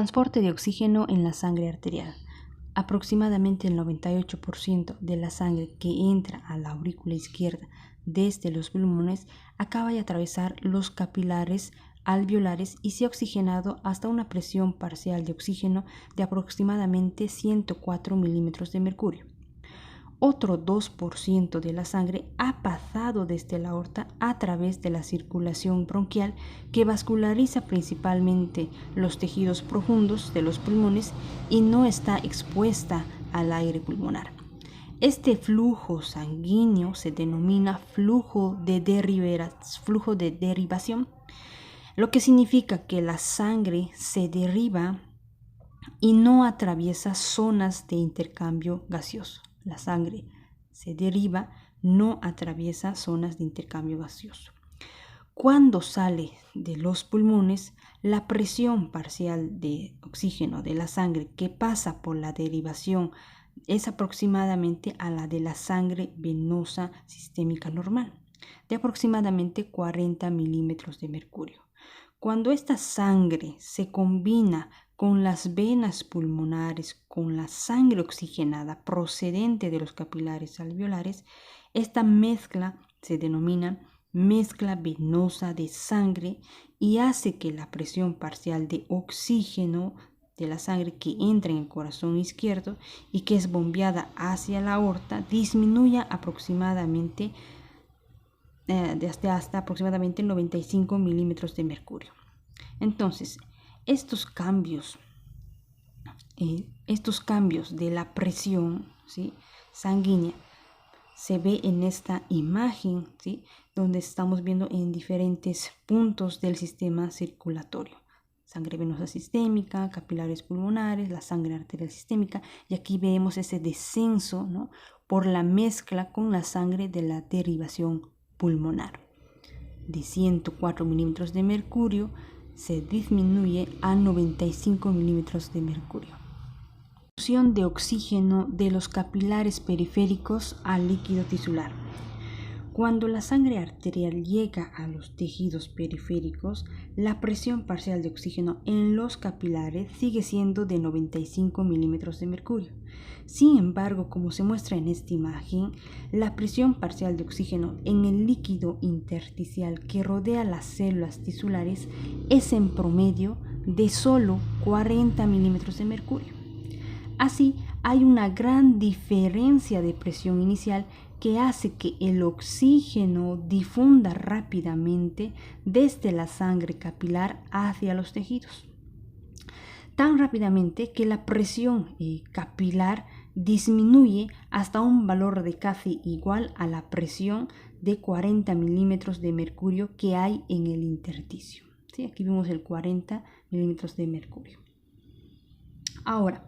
Transporte de oxígeno en la sangre arterial. Aproximadamente el 98% de la sangre que entra a la aurícula izquierda desde los pulmones acaba de atravesar los capilares alveolares y se ha oxigenado hasta una presión parcial de oxígeno de aproximadamente 104 milímetros de mercurio. Otro 2% de la sangre ha pasado desde la aorta a través de la circulación bronquial que vasculariza principalmente los tejidos profundos de los pulmones y no está expuesta al aire pulmonar. Este flujo sanguíneo se denomina flujo de derivación, lo que significa que la sangre se deriva y no atraviesa zonas de intercambio gaseoso. La sangre se deriva, no atraviesa zonas de intercambio gaseoso. Cuando sale de los pulmones, la presión parcial de oxígeno de la sangre que pasa por la derivación es aproximadamente a la de la sangre venosa sistémica normal, de aproximadamente 40 milímetros de mercurio. Cuando esta sangre se combina con las venas pulmonares, con la sangre oxigenada procedente de los capilares alveolares, esta mezcla se denomina mezcla venosa de sangre y hace que la presión parcial de oxígeno de la sangre que entra en el corazón izquierdo y que es bombeada hacia la aorta disminuya aproximadamente hasta aproximadamente 95 milímetros de mercurio. Entonces, estos cambios de la presión, ¿sí?, sanguínea se ve en esta imagen, ¿sí?, donde estamos viendo en diferentes puntos del sistema circulatorio. Sangre venosa sistémica, capilares pulmonares, la sangre arterial sistémica, y aquí vemos ese descenso, ¿no?, por la mezcla con la sangre de la derivación pulmonar. De 104 milímetros de mercurio se disminuye a 95 milímetros de mercurio. Distribución de oxígeno de los capilares periféricos al líquido tisular. Cuando la sangre arterial llega a los tejidos periféricos, la presión parcial de oxígeno en los capilares sigue siendo de 95 milímetros de mercurio. Sin embargo, como se muestra en esta imagen, la presión parcial de oxígeno en el líquido intersticial que rodea las células tisulares es en promedio de solo 40 milímetros de mercurio. Así, hay una gran diferencia de presión inicial que hace que el oxígeno difunda rápidamente desde la sangre capilar hacia los tejidos. Tan rápidamente que la presión capilar disminuye hasta un valor de casi igual a la presión de 40 milímetros de mercurio que hay en el intersticio. ¿Sí? Aquí vemos el 40 milímetros de mercurio. Ahora,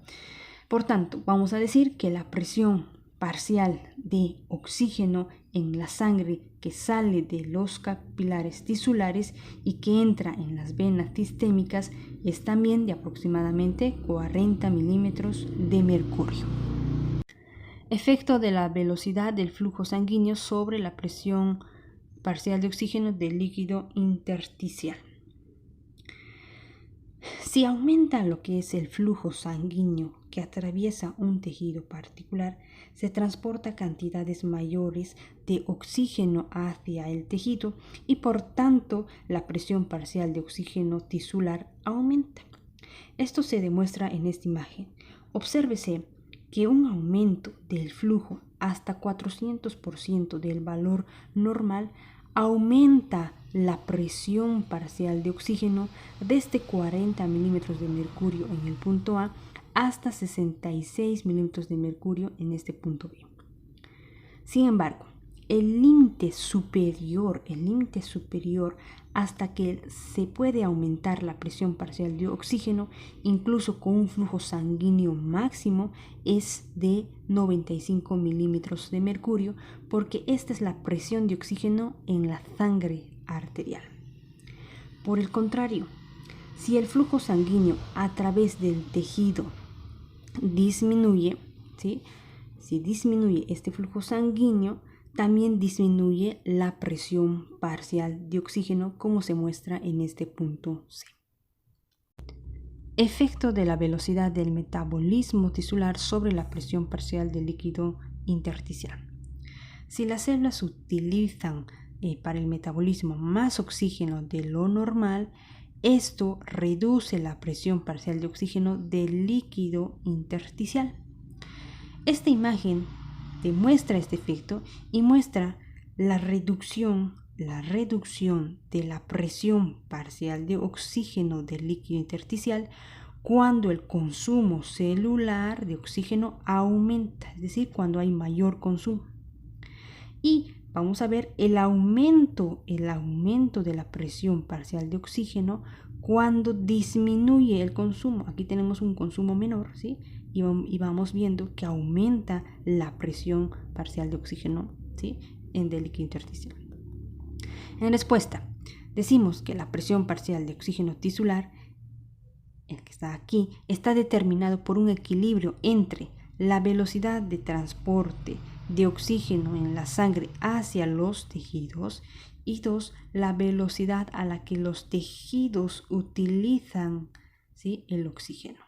por tanto, vamos a decir que la presión parcial de oxígeno en la sangre que sale de los capilares tisulares y que entra en las venas sistémicas es también de aproximadamente 40 milímetros de mercurio. Efecto de la velocidad del flujo sanguíneo sobre la presión parcial de oxígeno del líquido intersticial. Si aumenta lo que es el flujo sanguíneo que atraviesa un tejido particular, se transporta cantidades mayores de oxígeno hacia el tejido y por tanto la presión parcial de oxígeno tisular aumenta. Esto se demuestra en esta imagen. Obsérvese que un aumento del flujo hasta 400% del valor normal aumenta la presión parcial de oxígeno desde 40 milímetros de mercurio en el punto A hasta 66 milímetros de mercurio en este punto B. Sin embargo, el límite superior hasta que se puede aumentar la presión parcial de oxígeno, incluso con un flujo sanguíneo máximo, es de 95 milímetros de mercurio, porque esta es la presión de oxígeno en la sangre arterial. Por el contrario, si el flujo sanguíneo a través del tejido disminuye, ¿sí?, si disminuye este flujo sanguíneo, también disminuye la presión parcial de oxígeno, como se muestra en este punto C. Efecto de la velocidad del metabolismo tisular sobre la presión parcial del líquido intersticial. Si las células utilizan para el metabolismo más oxígeno de lo normal, esto reduce la presión parcial de oxígeno del líquido intersticial. Esta imagen demuestra este efecto y muestra la reducción de la presión parcial de oxígeno del líquido intersticial cuando el consumo celular de oxígeno aumenta, es decir, cuando hay mayor consumo. Y vamos a ver el aumento de la presión parcial de oxígeno cuando disminuye el consumo. Aquí tenemos un consumo menor, ¿sí? Y vamos viendo que aumenta la presión parcial de oxígeno, ¿sí? Del líquido intersticial. En respuesta, decimos que la presión parcial de oxígeno tisular, el que está aquí, está determinado por un equilibrio entre la velocidad de transporte de oxígeno en la sangre hacia los tejidos y 2, la velocidad a la que los tejidos utilizan, ¿sí?, el oxígeno.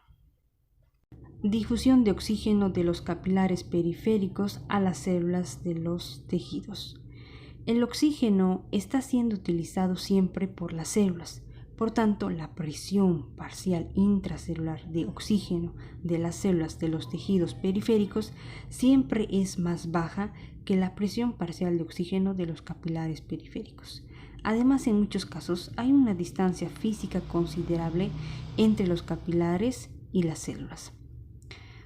Difusión de oxígeno de los capilares periféricos a las células de los tejidos. El oxígeno está siendo utilizado siempre por las células. Por tanto, la presión parcial intracelular de oxígeno de las células de los tejidos periféricos siempre es más baja que la presión parcial de oxígeno de los capilares periféricos. Además, en muchos casos hay una distancia física considerable entre los capilares y las células.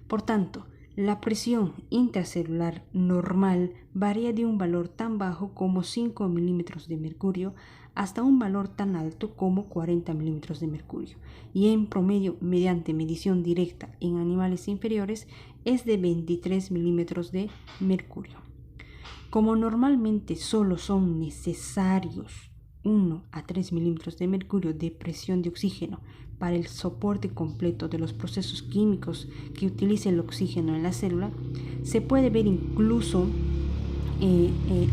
Por tanto, la presión intracelular normal varía de un valor tan bajo como 5 milímetros de mercurio hasta un valor tan alto como 40 milímetros de mercurio, y en promedio, mediante medición directa en animales inferiores, es de 23 milímetros de mercurio. Como normalmente solo son necesarios 1 a 3 milímetros de mercurio de presión de oxígeno para el soporte completo de los procesos químicos que utiliza el oxígeno en la célula, se puede ver incluso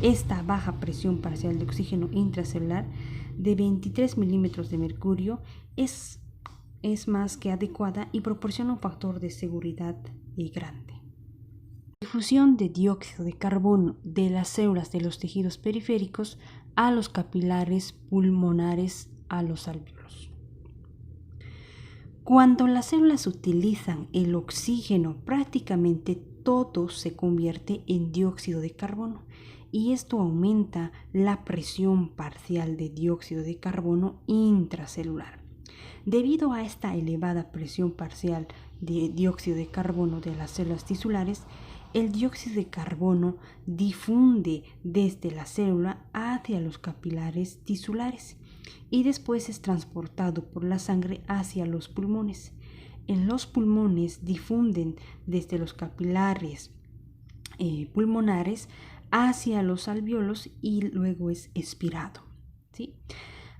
esta baja presión parcial de oxígeno intracelular de 23 milímetros de mercurio es más que adecuada y proporciona un factor de seguridad grande. Difusión de dióxido de carbono de las células de los tejidos periféricos a los capilares pulmonares a los alvéolos. Cuando las células utilizan el oxígeno, prácticamente todo se convierte en dióxido de carbono y esto aumenta la presión parcial de dióxido de carbono intracelular. Debido a esta elevada presión parcial de dióxido de carbono de las células tisulares, el dióxido de carbono difunde desde la célula hacia los capilares tisulares y después es transportado por la sangre hacia los pulmones. En los pulmones difunden desde los capilares pulmonares hacia los alvéolos y luego es expirado, ¿sí?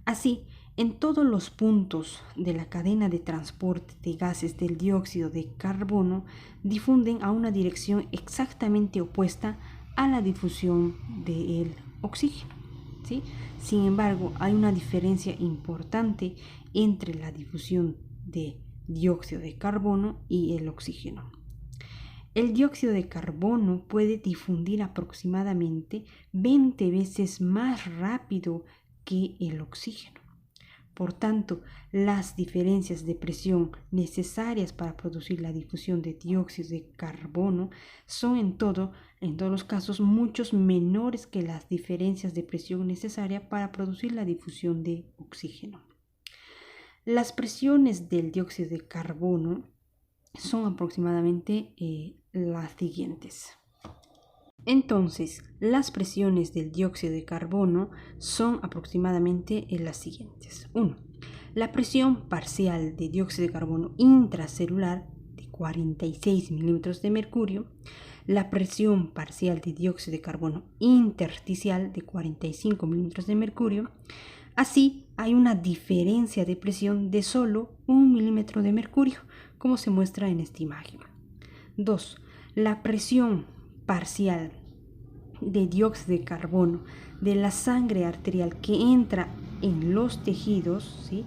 Así, en todos los puntos de la cadena de transporte de gases del dióxido de carbono difunden a una dirección exactamente opuesta a la difusión del oxígeno, ¿sí? Sin embargo, hay una diferencia importante entre la difusión de dióxido de carbono y el oxígeno. El dióxido de carbono puede difundir aproximadamente 20 veces más rápido que el oxígeno. Por tanto, las diferencias de presión necesarias para producir la difusión de dióxido de carbono son en todos los casos mucho menores que las diferencias de presión necesarias para producir la difusión de oxígeno. Las presiones del dióxido de carbono son aproximadamente las siguientes. Entonces, las presiones del dióxido de carbono son aproximadamente las siguientes. 1. La presión parcial de dióxido de carbono intracelular de 46 milímetros de mercurio. La presión parcial de dióxido de carbono intersticial de 45 milímetros de mercurio. Así, hay una diferencia de presión de solo 1 milímetro de mercurio, como se muestra en esta imagen. 2. La presión parcial de dióxido de carbono de la sangre arterial que entra en los tejidos, ¿sí?,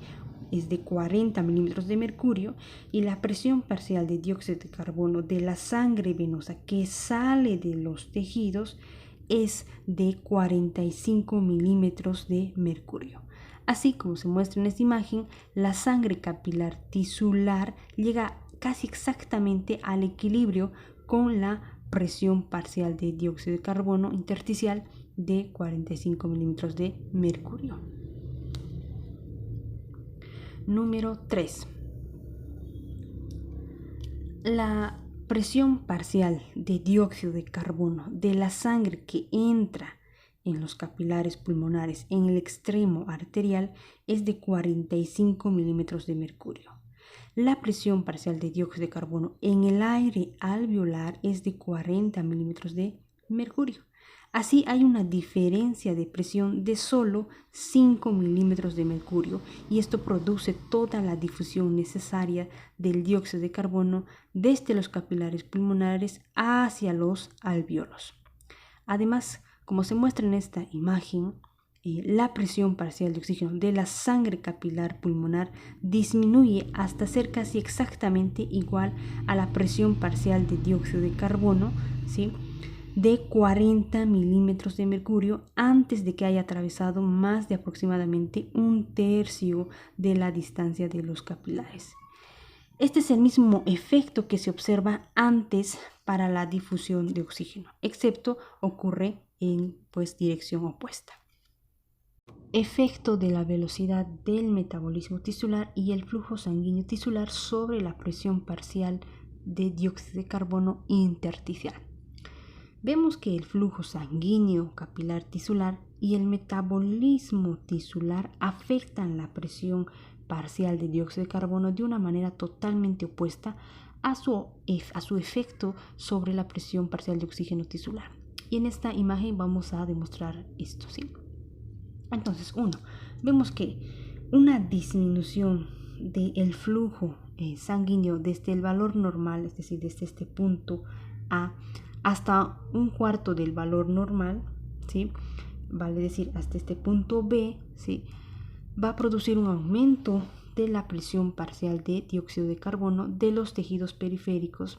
es de 40 milímetros de mercurio y la presión parcial de dióxido de carbono de la sangre venosa que sale de los tejidos es de 45 milímetros de mercurio. Así como se muestra en esta imagen, la sangre capilar tisular llega casi exactamente al equilibrio con la presión parcial de dióxido de carbono intersticial de 45 milímetros de mercurio. Número 3. La presión parcial de dióxido de carbono de la sangre que entra en los capilares pulmonares en el extremo arterial es de 45 milímetros de mercurio. La presión parcial de dióxido de carbono en el aire alveolar es de 40 milímetros de mercurio. Así hay una diferencia de presión de solo 5 milímetros de mercurio y esto produce toda la difusión necesaria del dióxido de carbono desde los capilares pulmonares hacia los alvéolos. Además, como se muestra en esta imagen, la presión parcial de oxígeno de la sangre capilar pulmonar disminuye hasta ser casi exactamente igual a la presión parcial de dióxido de carbono, ¿sí?, de 40 milímetros de mercurio antes de que haya atravesado más de aproximadamente un tercio de la distancia de los capilares. Este es el mismo efecto que se observa antes para la difusión de oxígeno, excepto ocurre en dirección opuesta. Efecto de la velocidad del metabolismo tisular y el flujo sanguíneo tisular sobre la presión parcial de dióxido de carbono intersticial. Vemos que el flujo sanguíneo capilar tisular y el metabolismo tisular afectan la presión parcial de dióxido de carbono de una manera totalmente opuesta a su efecto sobre la presión parcial de oxígeno tisular. Y en esta imagen vamos a demostrar esto, ¿sí? Entonces, vemos que una disminución del flujo sanguíneo desde el valor normal, es decir, desde este punto A, hasta un cuarto del valor normal, ¿sí?, vale decir hasta este punto B, ¿sí?, va a producir un aumento de la presión parcial de dióxido de carbono de los tejidos periféricos,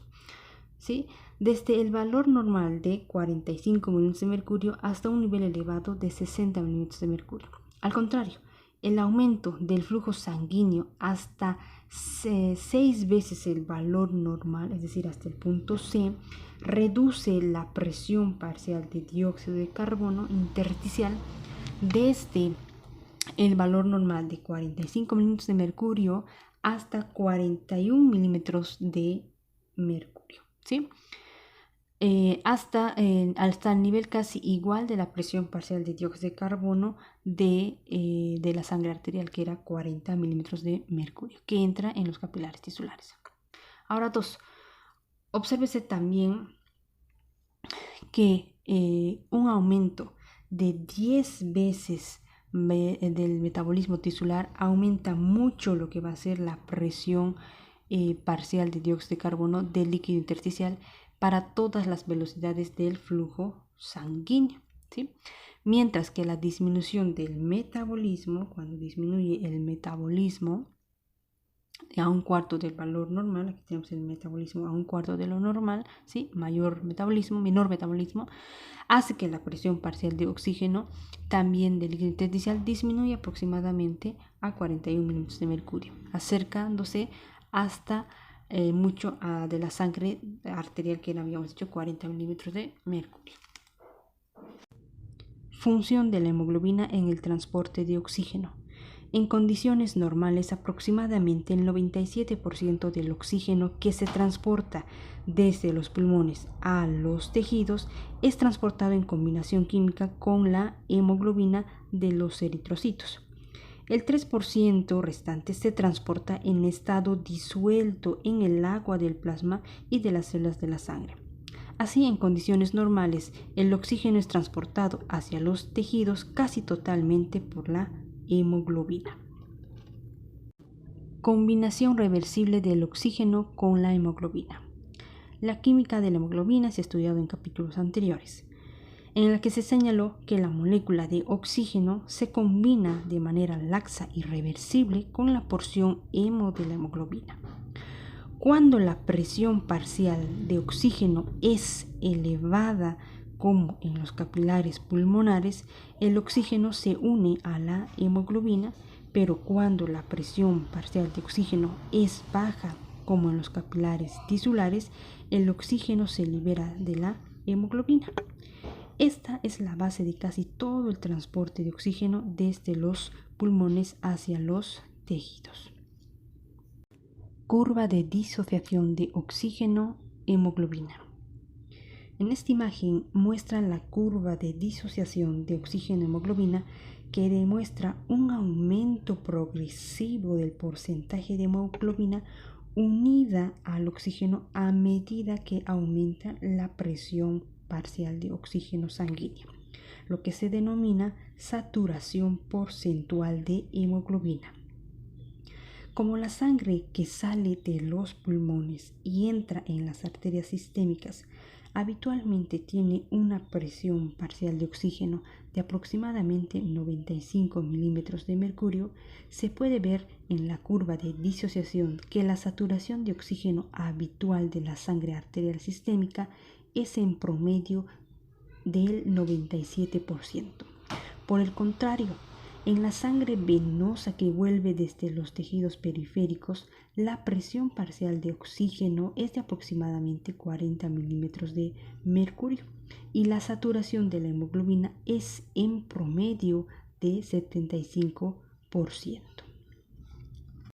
¿sí?, desde el valor normal de 45 milímetros de mercurio hasta un nivel elevado de 60 milímetros de mercurio. Al contrario, el aumento del flujo sanguíneo hasta 6 veces el valor normal, es decir, hasta el punto C, reduce la presión parcial de dióxido de carbono intersticial desde el valor normal de 45 milímetros de mercurio hasta 41 milímetros de mercurio, ¿sí?, hasta el nivel casi igual de la presión parcial de dióxido de carbono de la sangre arterial, que era 40 milímetros de mercurio, que entra en los capilares tisulares. Ahora 2. Obsérvese también que un aumento de 10 veces del metabolismo tisular aumenta mucho lo que va a ser la presión parcial de dióxido de carbono del líquido intersticial para todas las velocidades del flujo sanguíneo, ¿sí? Mientras que la disminución del metabolismo, cuando disminuye el metabolismo a un cuarto del valor normal, aquí tenemos el metabolismo a un cuarto de lo normal, ¿sí?, menor metabolismo, hace que la presión parcial de oxígeno también del líquido intersticial disminuya aproximadamente a 41 milímetros de mercurio, acercándose hasta mucho de la sangre arterial, que habíamos dicho 40 milímetros de mercurio. Función de la hemoglobina en el transporte de oxígeno. En condiciones normales, aproximadamente el 97% del oxígeno que se transporta desde los pulmones a los tejidos es transportado en combinación química con la hemoglobina de los eritrocitos. El 3% restante se transporta en estado disuelto en el agua del plasma y de las células de la sangre. Así, en condiciones normales, el oxígeno es transportado hacia los tejidos casi totalmente por la hemoglobina. Combinación reversible del oxígeno con la hemoglobina. La química de la hemoglobina se ha estudiado en capítulos anteriores. en la que se señaló que la molécula de oxígeno se combina de manera laxa y reversible con la porción hemo de la hemoglobina. Cuando la presión parcial de oxígeno es elevada, como en los capilares pulmonares, el oxígeno se une a la hemoglobina, pero cuando la presión parcial de oxígeno es baja, como en los capilares tisulares, el oxígeno se libera de la hemoglobina. Esta es la base de casi todo el transporte de oxígeno desde los pulmones hacia los tejidos. Curva de disociación de oxígeno-hemoglobina. En esta imagen muestra la curva de disociación de oxígeno-hemoglobina que demuestra un aumento progresivo del porcentaje de hemoglobina unida al oxígeno a medida que aumenta la presión parcial de oxígeno sanguíneo, lo que se denomina saturación porcentual de hemoglobina. Como la sangre que sale de los pulmones y entra en las arterias sistémicas habitualmente tiene una presión parcial de oxígeno de aproximadamente 95 milímetros de mercurio, se puede ver en la curva de disociación que la saturación de oxígeno habitual de la sangre arterial sistémica es en promedio del 97%. Por el contrario, en la sangre venosa que vuelve desde los tejidos periféricos, la presión parcial de oxígeno es de aproximadamente 40 milímetros de mercurio y la saturación de la hemoglobina es en promedio de 75%.